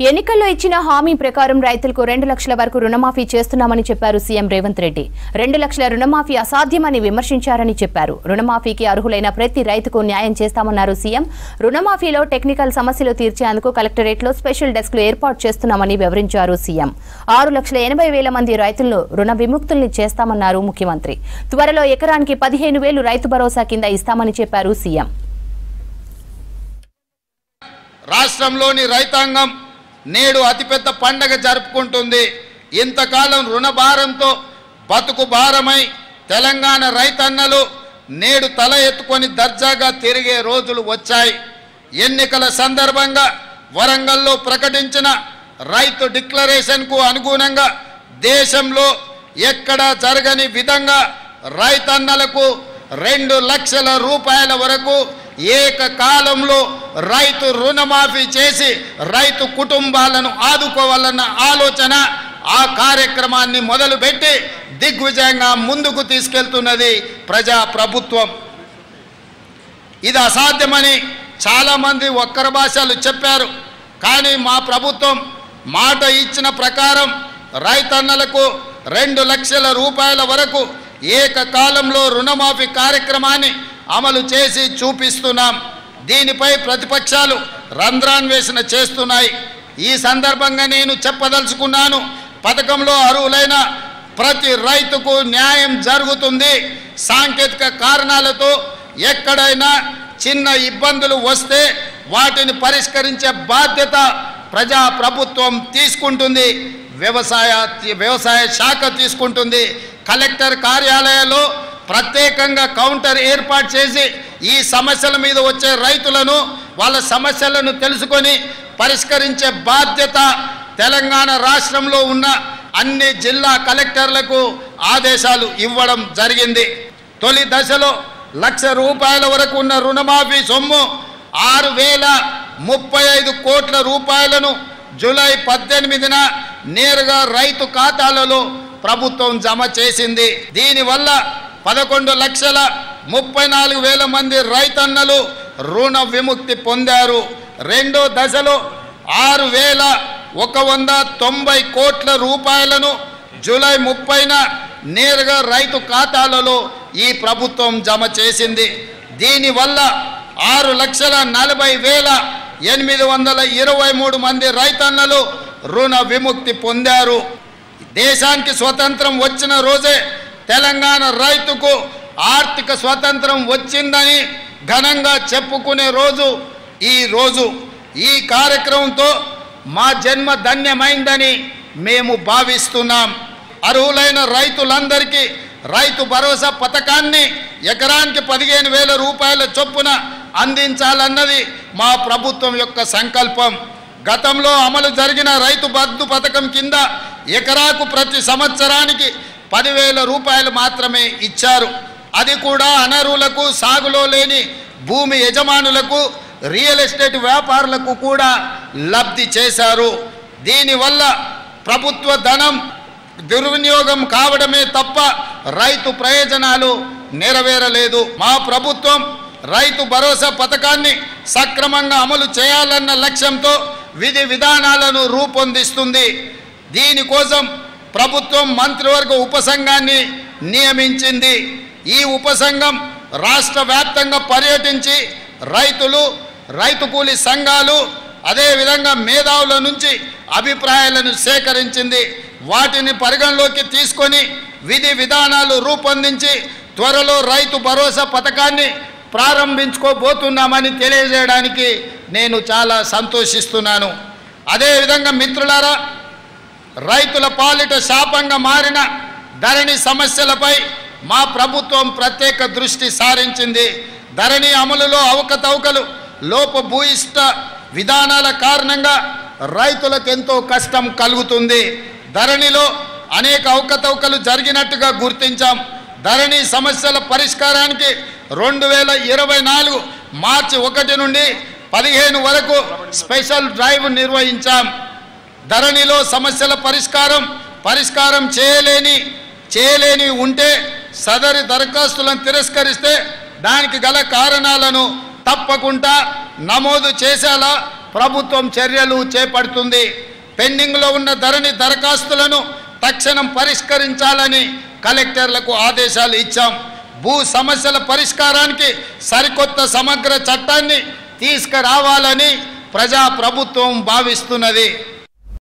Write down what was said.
ఎన్నికల్లో ఇచ్చిన హామీ ప్రకారం రైతులకు 2 లక్షల వరకు రుణమాఫీ చేస్తున్నామని చెప్పారు సీఎం రేవంత్ రెడ్డి. 2 లక్షల రుణమాఫీ అసాధ్యమని విమర్శించారని చెప్పారు. రుణమాఫీకి అర్హులైన ప్రతి రైతుకు న్యాయం చేస్తామన్నారు సీఎం. రుణమాఫీలో టెక్నికల్ సమస్యలు తీర్చేందుకు కలెక్టరేట్లో స్పెషల్ డెస్క్లు ఏర్పాటు చేస్తున్నామని వివరించారు సీఎం. 6,80,000 మంది రైతులను రుణ విముక్తుల్ని చేస్తామన్నారు ముఖ్యమంత్రి. త్వరలో ఎకరానికి 15,000 రైతు భరోసా కింద ఇస్తామని చెప్పారు సీఎం. రాష్ట్రంలోని రైతాంగం నేడు అతిపెద్ద పండగ జరుపుకుంటుంది. ఇంతకాలం రుణ భారంతో బతుకు భారమై తెలంగాణ రైతన్నలు నేడు తల ఎత్తుకొని దర్జాగా తిరిగే రోజులు వచ్చాయి. ఎన్నికల సందర్భంగా వరంగల్లో ప్రకటించిన రైతు డిక్లరేషన్కు అనుగుణంగా దేశంలో ఎక్కడా జరగని విధంగా రైతన్నలకు 2 లక్షల రూపాయల వరకు ఏకకాలంలో రైతు రుణమాఫీ చేసి రైతు కుటుంబాలను ఆదుకోవాలన్న ఆలోచన ఆ కార్యక్రమాన్ని మొదలుపెట్టి దిగ్విజయంగా ముందుకు తీసుకెళ్తున్నది ప్రజా ప్రభుత్వం. ఇది అసాధ్యమని చాలామంది ఒక్కర భాషలు చెప్పారు. కానీ మా ప్రభుత్వం మాట ఇచ్చిన ప్రకారం రైతన్నలకు 2 లక్షల రూపాయల వరకు ఏకకాలంలో రుణమాఫీ కార్యక్రమాన్ని అమలు చేసి చూపిస్తున్నాం. దీనిపై ప్రతిపక్షాలు రంధ్రాన్వేషణ చేస్తున్నాయి. ఈ సందర్భంగా నేను చెప్పదలుచుకున్నాను, పథకంలో అర్హులైన ప్రతి రైతుకు న్యాయం జరుగుతుంది. సాంకేతిక కారణాలతో ఎక్కడైనా చిన్న ఇబ్బందులు వస్తే వాటిని పరిష్కరించే బాధ్యత ప్రజా ప్రభుత్వం తీసుకుంటుంది, వ్యవసాయ శాఖ తీసుకుంటుంది. కలెక్టర్ కార్యాలయాల్లో ప్రత్యేకంగా కౌంటర్ ఏర్పాటు చేసి ఈ సమస్యల మీద వచ్చే రైతులను వాళ్ళ సమస్యలను తెలుసుకొని పరిష్కరించే బాధ్యత తెలంగాణ రాష్ట్రంలో ఉన్న అన్ని జిల్లా కలెక్టర్లకు ఆదేశాలు ఇవ్వడం జరిగింది. తొలి దశలో 1 లక్ష రూపాయల వరకు ఉన్న రుణమాఫీ సొమ్ము 6,035 కోట్ల రూపాయలను జూలై 18న నేరుగా రైతు ఖాతాలలో ప్రభుత్వం జమ చేసింది. దీనివల్ల 11,34,000 మంది రైతన్నలు రుణ విముక్తి పొందారు. రెండో దశలో 6,190 కోట్ల రూపాయలను జూలై 30న నేరుగా రైతు ఖాతాలలో ఈ ప్రభుత్వం జమ చేసింది. దీనివల్ల 6,40,823 మంది రైతన్నలు రుణ విముక్తి పొందారు. దేశానికి స్వతంత్రం వచ్చిన రోజే తెలంగాణ రైతుకు ఆర్థిక స్వతంత్రం వచ్చిందని ఘనంగా చెప్పుకునే రోజు ఈ రోజు. ఈ కార్యక్రమంతో మా జన్మ ధన్యమైందని మేము భావిస్తున్నాం. అర్హులైన రైతులందరికీ రైతు భరోసా పథకాన్ని ఎకరానికి 15,000 రూపాయల చొప్పున అందించాలన్నది మా ప్రభుత్వం యొక్క సంకల్పం. గతంలో అమలు జరిగిన రైతు బంధు పథకం కింద ఎకరాకు ప్రతి సంవత్సరానికి 10,000 రూపాయలు మాత్రమే ఇచ్చారు. అది కూడా అనర్హులకు, సాగులో లేని భూమి యజమానులకు, రియల్ ఎస్టేట్ వ్యాపారులకు కూడా లబ్ధి చేశారు. దీనివల్ల ప్రభుత్వ ధనం దుర్వినియోగం కావడమే తప్ప రైతు ప్రయోజనాలు నెరవేరలేదు. మా ప్రభుత్వం రైతు భరోసా పథకాన్ని సక్రమంగా అమలు చేయాలన్న లక్ష్యంతో విధి విధానాలను రూపొందిస్తుంది. దీనికోసం ప్రభుత్వం మంత్రివర్గ ఉపసంఘాన్ని నియమించింది. ఈ ఉపసంఘం రాష్ట్ర వ్యాప్తంగా పర్యటించి రైతులు, రైతు కూలీ సంఘాలు, అదేవిధంగా మేధావుల నుంచి అభిప్రాయాలను సేకరించింది. వాటిని పరిగణలోకి తీసుకొని విధి విధానాలు రూపొందించి త్వరలో రైతు భరోసా పథకాన్ని ప్రారంభించుకోబోతున్నామని తెలియజేయడానికి నేను చాలా సంతోషిస్తున్నాను. అదేవిధంగా మిత్రులారా, రైతుల పాలిట శాపంగా మారిన ధరణి సమస్యలపై మా ప్రభుత్వం ప్రత్యేక దృష్టి సారించింది. ధరణి అమలులో అవకతవకలు, లోపభూయిష్ట విధానాల కారణంగా రైతులకు ఎంతో కష్టం కలుగుతుంది. ధరణిలో అనేక అవకతవకలు జరిగినట్టుగా గుర్తించాం. ధరణి సమస్యల పరిష్కారానికి 2024 మార్చి 1 నుండి 15 వరకు స్పెషల్ డ్రైవ్ నిర్వహించాం. ధరణిలో సమస్యల పరిష్కారం చేయలేని ఉంటే సదరి దరఖాస్తులను తిరస్కరిస్తే దానికి గల కారణాలను తప్పకుండా నమోదు చేసేలా ప్రభుత్వం చర్యలు చేపడుతుంది. పెండింగ్లో ఉన్న ధరణి దరఖాస్తులను తక్షణం పరిష్కరించాలని కలెక్టర్లకు ఆదేశాలు ఇచ్చాం. భూ సమస్యల పరిష్కారానికి సరికొత్త సమగ్ర చట్టాన్ని తీసుకురావాలని ప్రజాప్రభుత్వం భావిస్తున్నది.